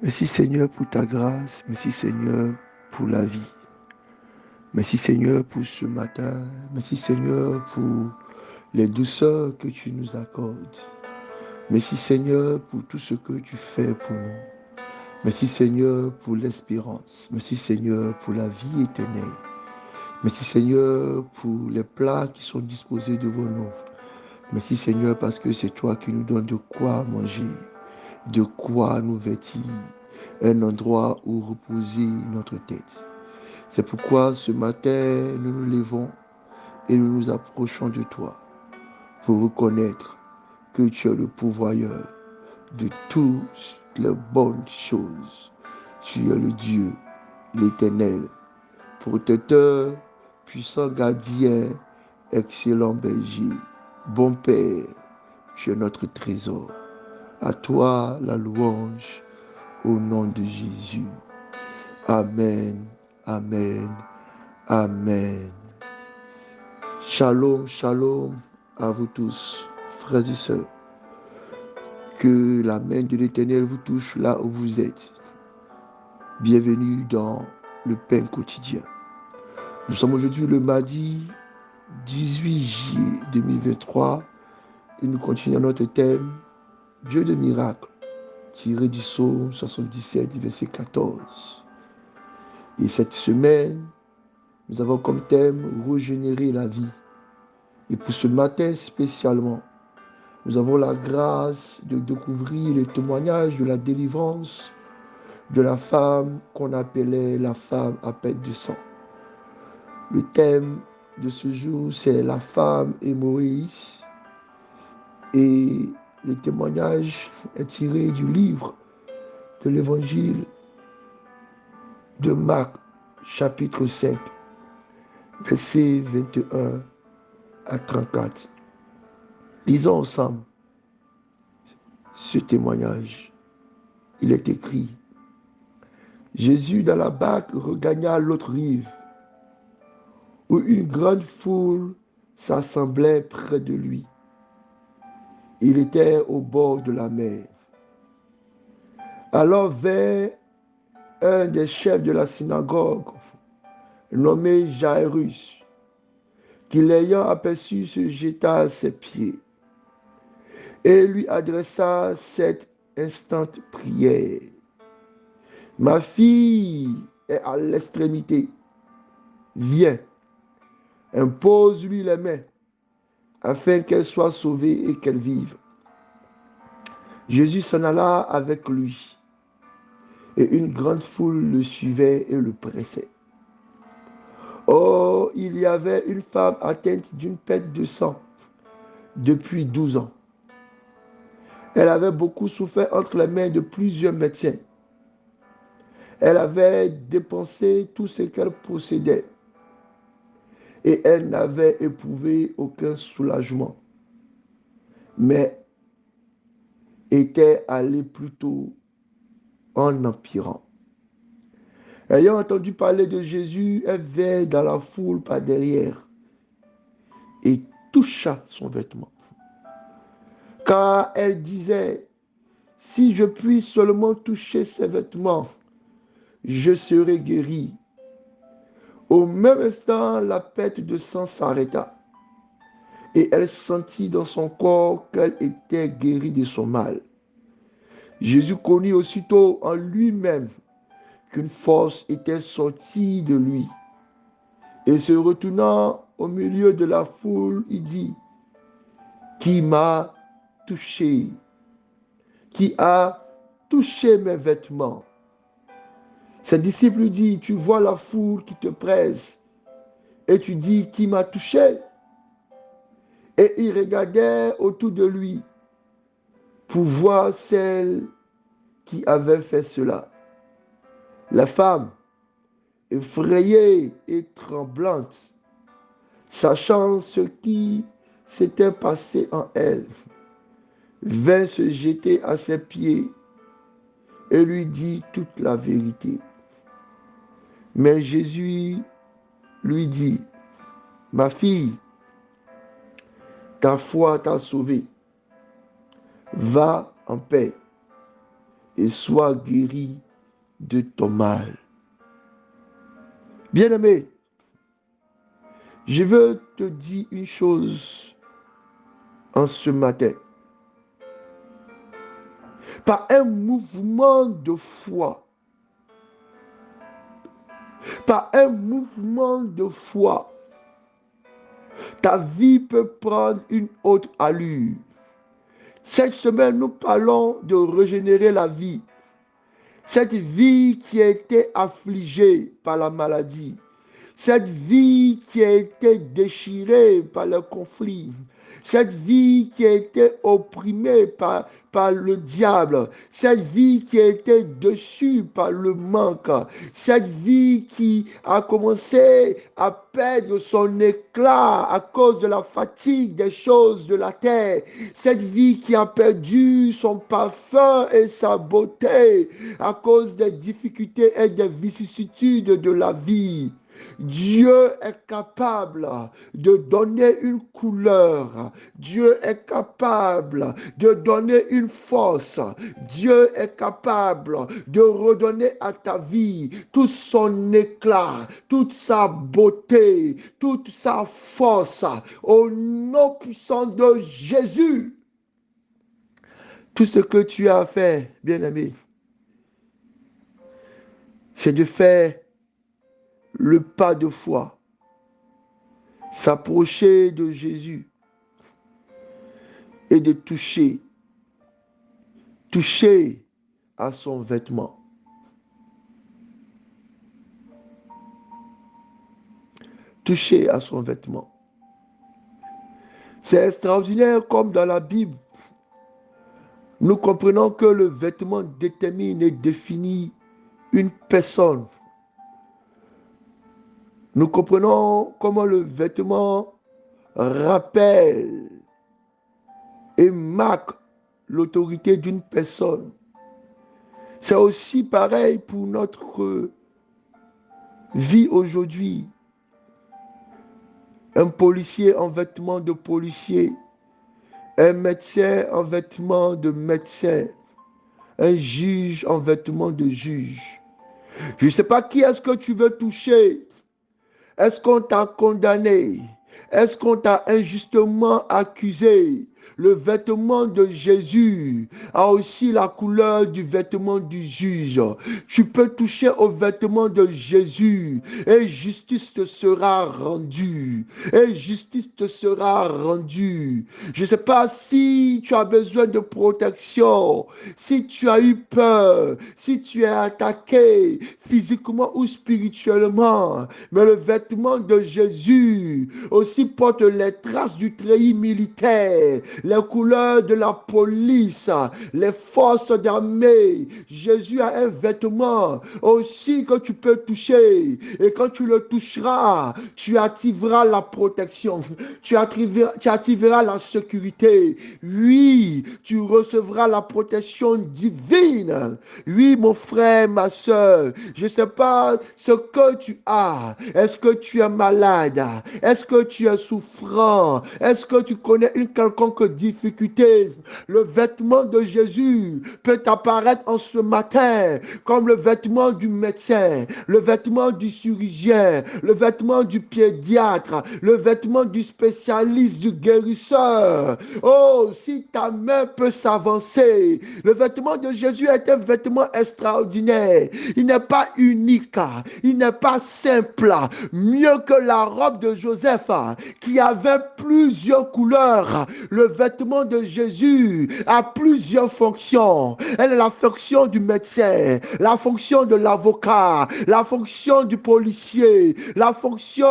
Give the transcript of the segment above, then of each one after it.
Merci Seigneur pour ta grâce. Merci Seigneur pour la vie. Merci Seigneur pour ce matin. Merci Seigneur pour les douceurs que tu nous accordes. Merci Seigneur pour tout ce que tu fais pour nous. Merci Seigneur pour l'espérance. Merci Seigneur pour la vie éternelle. Merci Seigneur pour les plats qui sont disposés devant nous. Merci Seigneur parce que c'est toi qui nous donnes de quoi manger, de quoi nous vêtir, un endroit où reposer notre tête. C'est pourquoi ce matin, nous nous levons et nous nous approchons de toi pour reconnaître que tu es le pourvoyeur de toutes les bonnes choses. Tu es le Dieu, l'Éternel, protecteur, puissant gardien, excellent berger, bon Père, tu es notre trésor. À toi la louange au nom de Jésus. Amen, amen, amen. Shalom, shalom à vous tous, frères et sœurs. Que la main de l'Éternel vous touche là où vous êtes. Bienvenue dans le pain quotidien. Nous sommes aujourd'hui le mardi 18 juillet 2023 et nous continuons notre thème Dieu de miracles, tiré du psaume 77, verset 14. Et cette semaine, nous avons comme thème régénérer la vie. Et pour ce matin spécialement, nous avons la grâce de découvrir le témoignage de la délivrance de la femme qu'on appelait la femme à perte de sang. Le thème de ce jour, c'est la femme et Moïse. Et le témoignage est tiré du livre de l'évangile de Marc, chapitre 5, versets 21 à 34. Lisons ensemble ce témoignage. Il est écrit: Jésus dans la barque regagna l'autre rive, où une grande foule s'assemblait près de lui. Il était au bord de la mer. Alors vint un des chefs de la synagogue, nommé Jairus, qui l'ayant aperçu se jeta à ses pieds et lui adressa cette instante prière. Ma fille est à l'extrémité. Viens, impose-lui les mains, afin qu'elle soit sauvée et qu'elle vive. Jésus s'en alla avec lui, et une grande foule le suivait et le pressait. Or, il y avait une femme atteinte d'une perte de sang depuis 12 ans. Elle avait beaucoup souffert entre les mains de plusieurs médecins. Elle avait dépensé tout ce qu'elle possédait et elle n'avait éprouvé aucun soulagement, mais était allée plutôt en empirant. Ayant entendu parler de Jésus, elle vint dans la foule par derrière et toucha son vêtement. Car elle disait, si je puis seulement toucher ses vêtements, je serai guérie. Au même instant, la perte de sang s'arrêta et elle sentit dans son corps qu'elle était guérie de son mal. Jésus connut aussitôt en lui-même qu'une force était sortie de lui. Et se retournant au milieu de la foule, il dit, qui m'a touché? Qui a touché mes vêtements? Ses disciples lui disent, tu vois la foule qui te presse et tu dis, qui m'a touché? Et il regardait autour de lui pour voir celle qui avait fait cela. La femme, effrayée et tremblante, sachant ce qui s'était passé en elle, vint se jeter à ses pieds et lui dit toute la vérité. Mais Jésus lui dit, ma fille, ta foi t'a sauvée. Va en paix et sois guéri de ton mal. Bien-aimé, je veux te dire une chose en ce matin. Par un mouvement de foi, ta vie peut prendre une autre allure. Cette semaine, nous parlons de régénérer la vie. Cette vie qui a été affligée par la maladie. Cette vie qui a été déchirée par le conflit. Cette vie qui a été opprimée par le diable. Cette vie qui a été déçue par le manque. Cette vie qui a commencé à perdre son éclat à cause de la fatigue des choses de la terre. Cette vie qui a perdu son parfum et sa beauté à cause des difficultés et des vicissitudes de la vie. Dieu est capable de donner une couleur. Dieu est capable de donner une force. Dieu est capable de redonner à ta vie tout son éclat, toute sa beauté, toute sa force. Au nom puissant de Jésus. Tout ce que tu as fait, bien-aimé, c'est de faire le pas de foi, s'approcher de Jésus et de toucher à son vêtement. Toucher à son vêtement. C'est extraordinaire comme dans la Bible, nous comprenons que le vêtement détermine et définit une personne. Nous comprenons comment le vêtement rappelle et marque l'autorité d'une personne. C'est aussi pareil pour notre vie aujourd'hui. Un policier en vêtements de policier, un médecin en vêtements de médecin, un juge en vêtements de juge. Je ne sais pas qui est-ce que tu veux toucher. Est-ce qu'on t'a condamné? Est-ce qu'on t'a injustement accusé? Le vêtement de Jésus a aussi la couleur du vêtement du juge. Tu peux toucher au vêtement de Jésus et justice te sera rendue. Et justice te sera rendue. Je ne sais pas si tu as besoin de protection, si tu as eu peur, si tu es attaqué physiquement ou spirituellement, mais le vêtement de Jésus aussi porte les traces du treillis militaire, les couleurs de la police, les forces d'armée. Jésus a un vêtement aussi que tu peux toucher. Et quand tu le toucheras, tu activeras la protection. Tu activeras la sécurité. Oui, tu recevras la protection divine. Oui, mon frère, ma soeur, je ne sais pas ce que tu as. Est-ce que tu es malade? Est-ce que tu es souffrant? Est-ce que tu connais une quelconque difficulté? Le vêtement de Jésus peut apparaître en ce matin comme le vêtement du médecin, le vêtement du chirurgien, le vêtement du pédiatre, le vêtement du spécialiste, du guérisseur. Oh, si ta main peut s'avancer, le vêtement de Jésus est un vêtement extraordinaire. Il n'est pas unique, il n'est pas simple, mieux que la robe de Joseph qui avait plusieurs couleurs. Le vêtement de Jésus a plusieurs fonctions. Elle a la fonction du médecin, la fonction de l'avocat, la fonction du policier, la fonction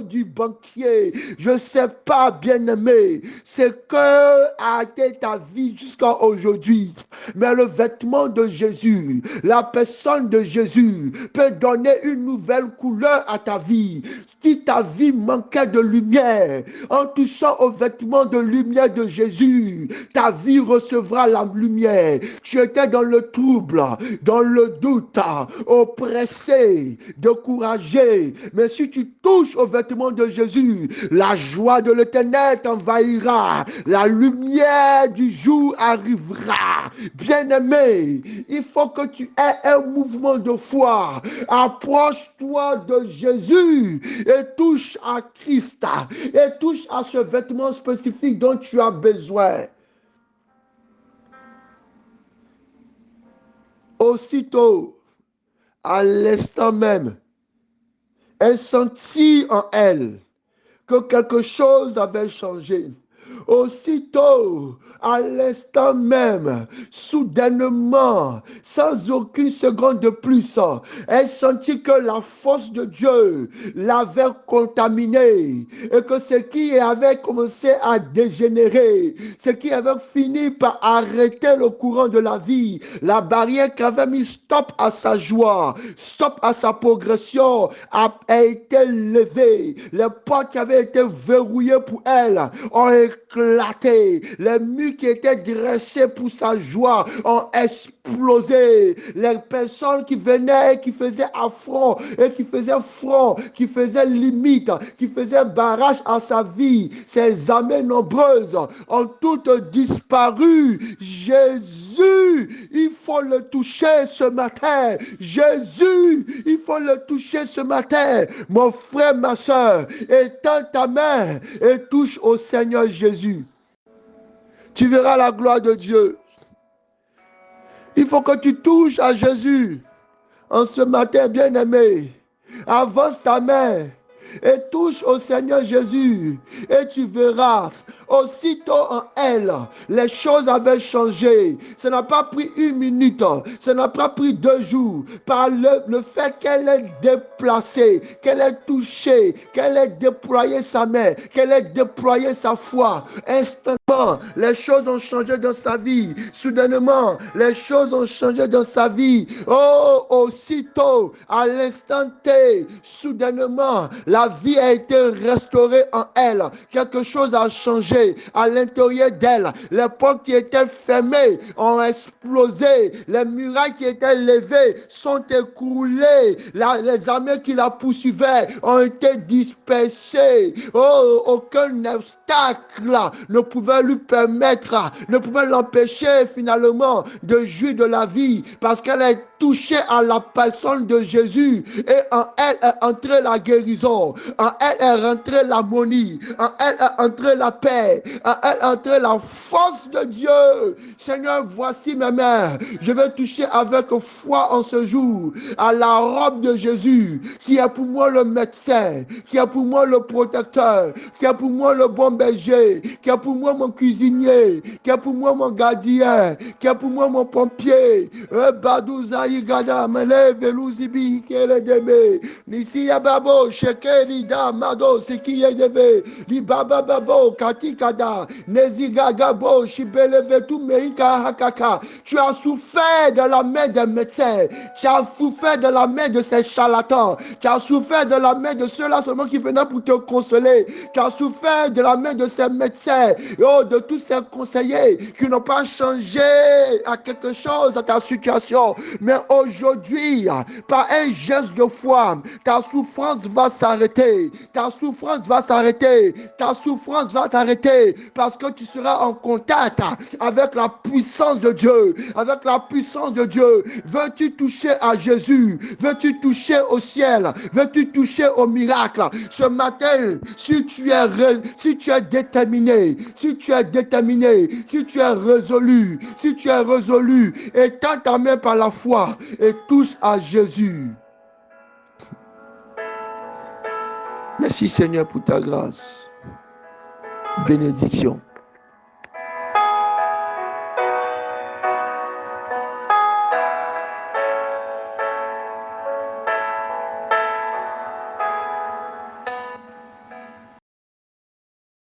du banquier. Je ne sais pas, bien-aimé, c'est que a été ta vie jusqu'à aujourd'hui. Mais le vêtement de Jésus, la personne de Jésus peut donner une nouvelle couleur à ta vie. Si ta vie manquait de lumière, en touchant au vêtement de lumière de Jésus, ta vie recevra la lumière. Tu étais dans le trouble, dans le doute, oppressé, découragé. Mais si tu touches au vêtement de Jésus, la joie de l'Éternel t'envahira. La lumière lumière du jour arrivera. Bien-aimé, il faut que tu aies un mouvement de foi. Approche-toi de Jésus et touche à Christ et touche à ce vêtement spécifique dont tu as besoin. Aussitôt, à l'instant même, elle sentit en elle que quelque chose avait changé. Aussitôt, à l'instant même, soudainement, sans aucune seconde de plus, elle sentit que la force de Dieu l'avait contaminée et que ce qui avait commencé à dégénérer, ce qui avait fini par arrêter le courant de la vie, la barrière qui avait mis stop à sa joie, stop à sa progression, a été levée. Les portes qui avaient été verrouillées pour elle ont éclaté. Les murs qui étaient dressés pour sa joie ont explosé. Les personnes qui venaient, qui faisaient affront et qui faisaient front, qui faisaient limite, qui faisaient barrage à sa vie, ces armées nombreuses ont toutes disparu. Jésus, il faut le toucher ce matin. Jésus, il faut le toucher ce matin. Mon frère, ma soeur, étends ta main et touche au Seigneur Jésus. Tu verras la gloire de Dieu. Il faut que tu touches à Jésus en ce matin, bien-aimé. Avance ta main et touche au Seigneur Jésus et tu verras. Aussitôt en elle, les choses avaient changé. Ça n'a pas pris 1 minute, ça n'a pas pris 2 jours. Par le fait qu'elle ait déplacé, qu'elle ait touché, qu'elle ait déployé sa main, qu'elle ait déployé sa foi. Instantanément, les choses ont changé dans sa vie. Soudainement, les choses ont changé dans sa vie. Oh, aussitôt, à l'instant T, soudainement, la vie a été restaurée en elle. Quelque chose a changé à l'intérieur d'elle. Les portes qui étaient fermées ont explosé. Les murailles qui étaient levées sont écroulées. Les armées qui la poursuivaient ont été dispersées. Oh, aucun obstacle ne pouvait lui permettre, ne pouvait l'empêcher finalement de jouir de la vie parce qu'elle est touchée à la personne de Jésus et en elle est entrée la guérison, en elle est rentrée l'harmonie, en elle est entrée la paix, en elle est entrée la force de Dieu. Seigneur, voici mes mains, je vais toucher avec foi en ce jour à la robe de Jésus qui est pour moi le médecin, qui est pour moi le protecteur, qui est pour moi le bon berger, qui est pour moi mon cuisinier, qui est pour moi mon gardien, qui est pour moi mon pompier. Gada mele veluzibi kele deme nisi ya babo shekeri da mado sikiye deve li baba babo katikada neziga gabo shibele vetu meika hakaka. Tu as souffert de la main des médecins, tu as souffert de la main de ces charlatans, tu as souffert de la main de ceux-là seulement qui venaient pour te consoler, tu as souffert de la main de ces médecins, oh, de tous ces conseillers qui n'ont pas changé à quelque chose à ta situation. Mais aujourd'hui, par un geste de foi, ta souffrance va s'arrêter. Ta souffrance va s'arrêter. Ta souffrance va t'arrêter parce que tu seras en contact avec la puissance de Dieu. Avec la puissance de Dieu. Veux-tu toucher à Jésus? Veux-tu toucher au ciel? Veux-tu toucher au miracle? Ce matin, si tu es déterminé, si tu es déterminé, si tu es résolu, étends ta main par la foi et touche à Jésus. Merci Seigneur pour ta grâce. Bénédiction.